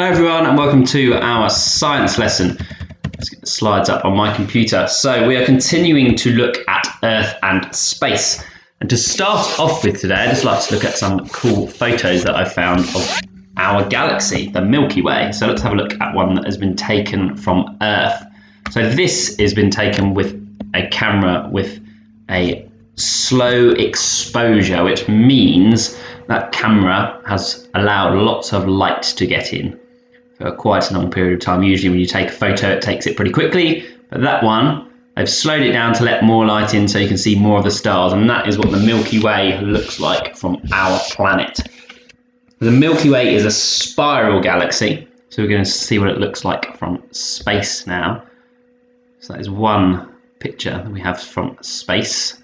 Hi everyone and welcome to our science lesson. Let's get the slides up on my computer. So we are continuing to look at Earth and space. And to start off with today, I'd just like to look at some cool photos that I found of our galaxy, the Milky Way. So let's have a look at one that has been taken from Earth. So this has been taken with a camera with a slow exposure, which means that camera has allowed lots of light to get in for quite a long period of time. Usually when you take a photo, it takes it pretty quickly, but that one, they've slowed it down to let more light in so you can see more of the stars, and that is what the Milky Way looks like from our planet. The Milky Way is a spiral galaxy, so we're going to see what it looks like from space now. So that is one picture that we have from space.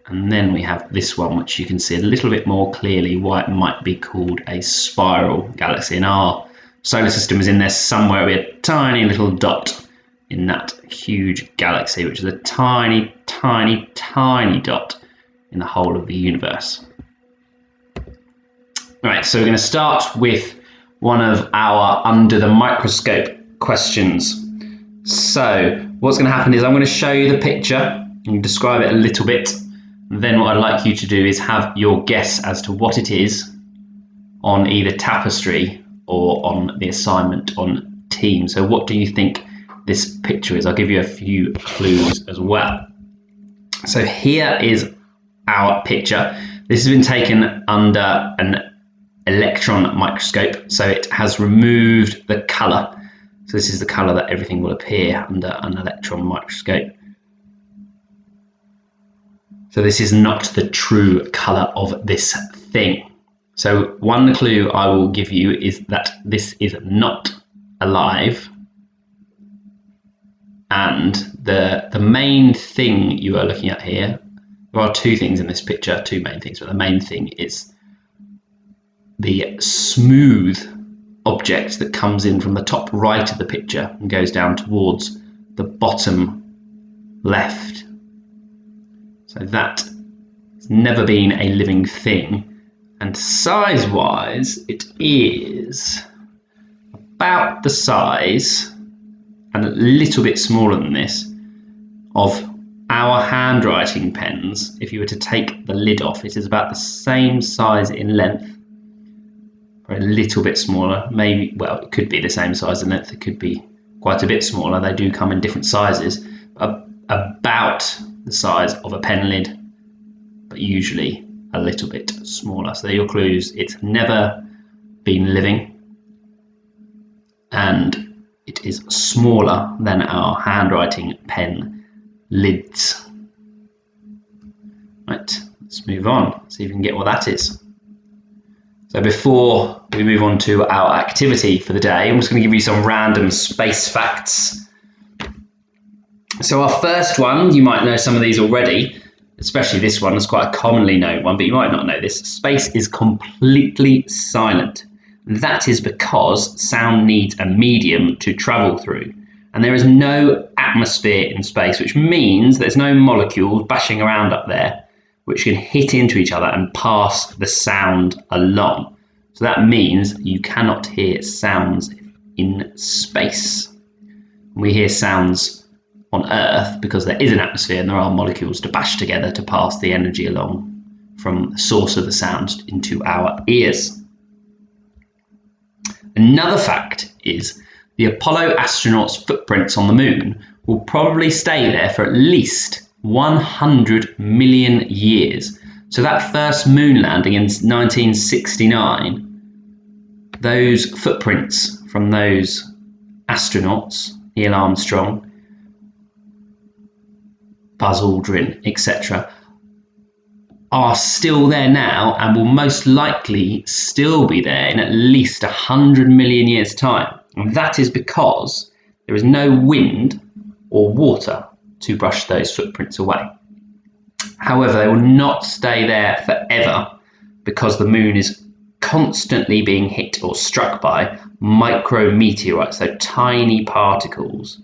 And then we have this one, which you can see a little bit more clearly why it might be called a spiral galaxy. And our solar system is in there somewhere. We have a tiny little dot in that huge galaxy, which is a tiny, tiny, tiny dot in the whole of the universe. Right, so we're going to start with one of our under the microscope questions. So what's going to happen is I'm going to show you the picture and describe it a little bit. Then what I'd like you to do is have your guess as to what it is on either Tapestry or on the assignment on Team. So what do you think this picture is? I'll give you a few clues as well. So here is our picture. This has been taken under an electron microscope. So it has removed the colour. So this is the colour that everything will appear under an electron microscope. So this is not the true colour of this thing. So one clue I will give you is that this is not alive. And the main thing you are looking at here, there are two things in this picture, two main things, but the main thing is the smooth object that comes in from the top right of the picture and goes down towards the bottom left. So that has never been a living thing, and size-wise it is about the size, and a little bit smaller than this, of our handwriting pens. If you were to take the lid off, it is about the same size in length, or a little bit smaller, maybe, well, it could be the same size in length, it could be quite a bit smaller, they do come in different sizes, about the size of a pen lid, but usually a little bit smaller. So they're your clues. It's never been living, and it is smaller than our handwriting pen lids. Right, let's move on, see if we can get what that is. So before we move on to our activity for the day, I'm just going to give you some random space facts. So our first one, you might know some of these already, especially this one, it's quite a commonly known one, but you might not know this. Space is completely silent. That is because sound needs a medium to travel through. And there is no atmosphere in space, which means there's no molecules bashing around up there, which can hit into each other and pass the sound along. So that means you cannot hear sounds in space. We hear sounds on Earth because there is an atmosphere and there are molecules to bash together to pass the energy along from the source of the sound into our ears. Another fact is the Apollo astronauts' footprints on the moon will probably stay there for at least 100 million years. So that first moon landing in 1969, those footprints from those astronauts, Neil Armstrong, Buzz Aldrin, etc., are still there now and will most likely still be there in at least 100 million years' time. And that is because there is no wind or water to brush those footprints away. However, they will not stay there forever because the moon is constantly being hit or struck by micrometeorites, so tiny particles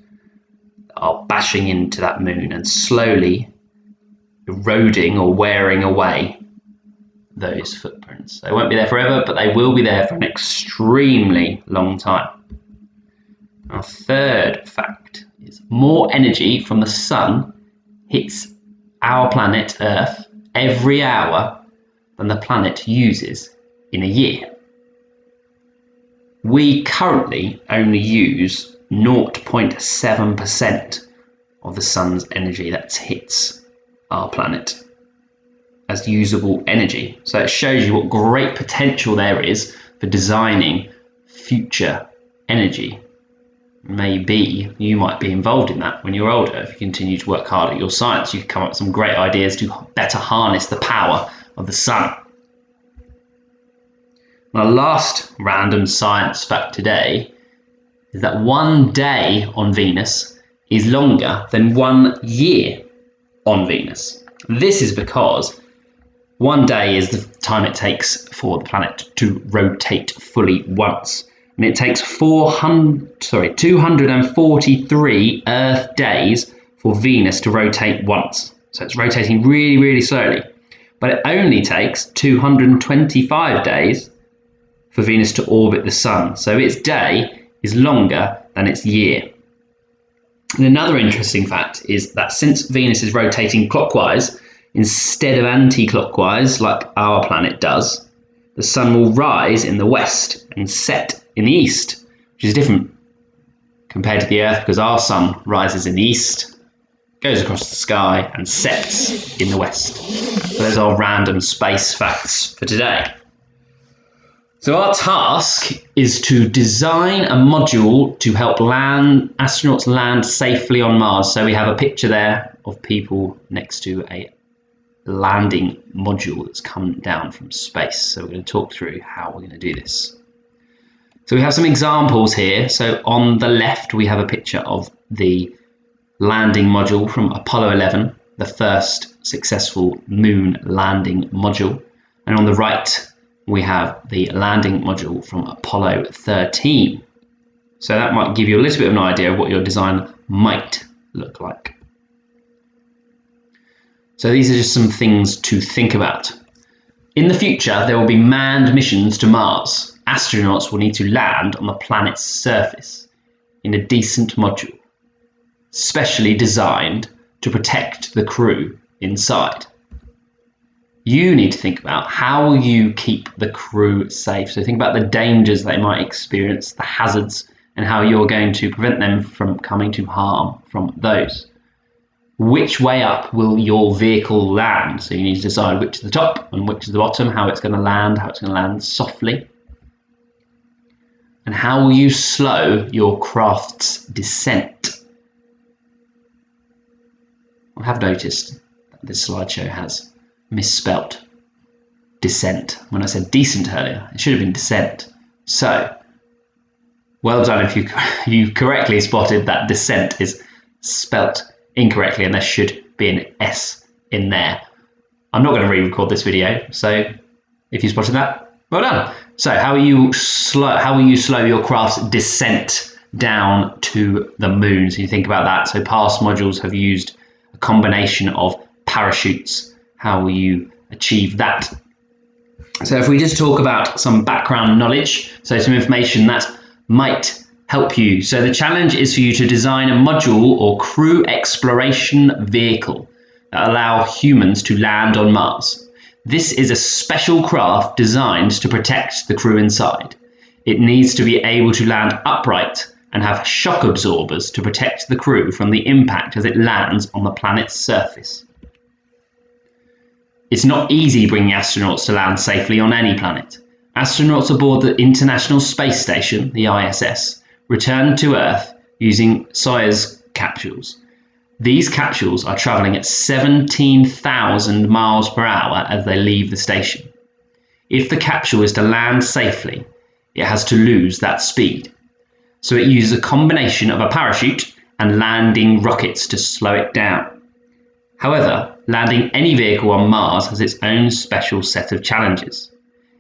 are bashing into that moon and slowly eroding or wearing away those footprints. They won't be there forever, but they will be there for an extremely long time. Our third fact is more energy from the sun hits our planet Earth every hour than the planet uses in a year. We currently only use 0.7% of the sun's energy that hits our planet as usable energy. So it shows you what great potential there is for designing future energy. Maybe you might be involved in that when you're older. If you continue to work hard at your science, you can come up with some great ideas to better harness the power of the sun. My last random science fact today is that 1 day on Venus is longer than 1 year on Venus. This is because 1 day is the time it takes for the planet to rotate fully once. And it takes 243 Earth days for Venus to rotate once. So it's rotating really, really slowly. But it only takes 225 days for Venus to orbit the sun. So its day is longer than its year. And another interesting fact is that since Venus is rotating clockwise instead of anti-clockwise like our planet does, the sun will rise in the west and set in the east, which is different compared to the Earth because our sun rises in the east, goes across the sky and sets in the west. So those are random space facts for today. So our task is to design a module to help astronauts land safely on Mars. So we have a picture there of people next to a landing module that's come down from space. So we're going to talk through how we're going to do this. So we have some examples here. So on the left, we have a picture of the landing module from Apollo 11, the first successful moon landing module. And on the right, we have the landing module from Apollo 13. So that might give you a little bit of an idea of what your design might look like. So these are just some things to think about. In the future, there will be manned missions to Mars. Astronauts will need to land on the planet's surface in a decent module, specially designed to protect the crew inside. You need to think about how will you keep the crew safe. So think about the dangers they might experience, the hazards, and how you're going to prevent them from coming to harm from those. Which way up will your vehicle land? So you need to decide which is the top and which is the bottom, how it's going to land softly. And how will you slow your craft's descent? I have noticed that this slideshow has misspelt descent. When I said decent earlier, it should have been descent. So, well done if you correctly spotted that descent is spelt incorrectly and there should be an S in there. I'm not going to re-record this video, so if you spotted that, well done. So how will you slow your craft's descent down to the moon? So you think about that. So past modules have used a combination of parachutes. How will you achieve that? So if we just talk about some background knowledge, so some information that might help you. So the challenge is for you to design a module or crew exploration vehicle that allow humans to land on Mars. This is a special craft designed to protect the crew inside. It needs to be able to land upright and have shock absorbers to protect the crew from the impact as it lands on the planet's surface. It's not easy bringing astronauts to land safely on any planet. Astronauts aboard the International Space Station, the ISS, return to Earth using Soyuz capsules. These capsules are travelling at 17,000 miles per hour as they leave the station. If the capsule is to land safely, it has to lose that speed. So it uses a combination of a parachute and landing rockets to slow it down. However, landing any vehicle on Mars has its own special set of challenges.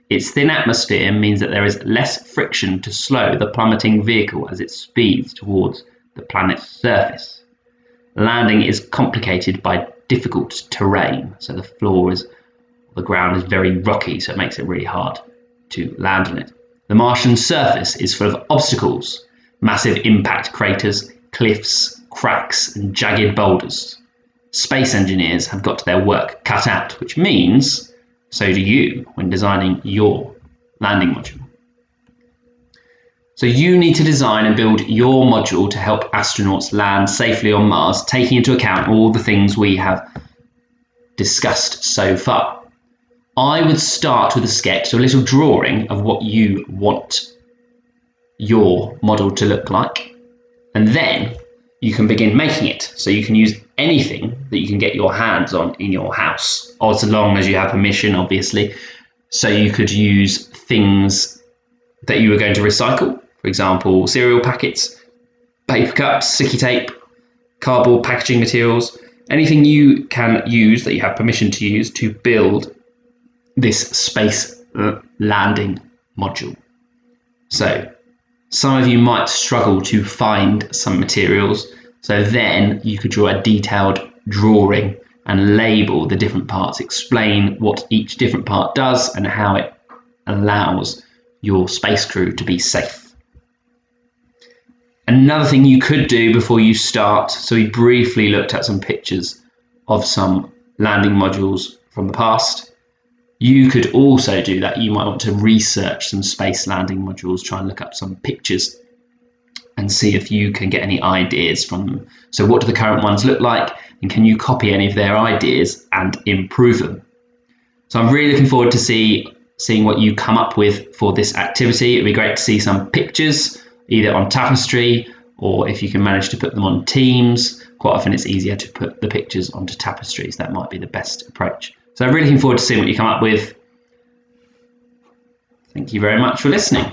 Its thin atmosphere means that there is less friction to slow the plummeting vehicle as it speeds towards the planet's surface. Landing is complicated by difficult terrain, so the floor is The ground is very rocky, so it makes it really hard to land on it. The Martian surface is full of obstacles, massive impact craters, cliffs, cracks, and jagged boulders. Space engineers have got their work cut out, which means so do you when designing your landing module. So you need to design and build your module to help astronauts land safely on Mars, taking into account all the things we have discussed so far. I would start with a sketch, so a little drawing of what you want your model to look like, and then you can begin making it. So you can use anything that you can get your hands on in your house, as long as you have permission, obviously. So you could use things that you were going to recycle, for example, cereal packets, paper cups, sticky tape, cardboard packaging materials, anything you can use that you have permission to use to build this space landing module. So some of you might struggle to find some materials, so then you could draw a detailed drawing and label the different parts, explain what each different part does and how it allows your space crew to be safe. Another thing you could do before you start, so we briefly looked at some pictures of some landing modules from the past. You could also do that. You might want to research some space landing modules, try and look up some pictures and see if you can get any ideas from them. So what do the current ones look like, and can you copy any of their ideas and improve them? So I'm really looking forward to seeing what you come up with for this activity. It'd be great to see some pictures, either on Tapestry or if you can manage to put them on Teams. Quite often it's easier to put the pictures onto Tapestries. That might be the best approach. So I'm really looking forward to seeing what you come up with. Thank you very much for listening.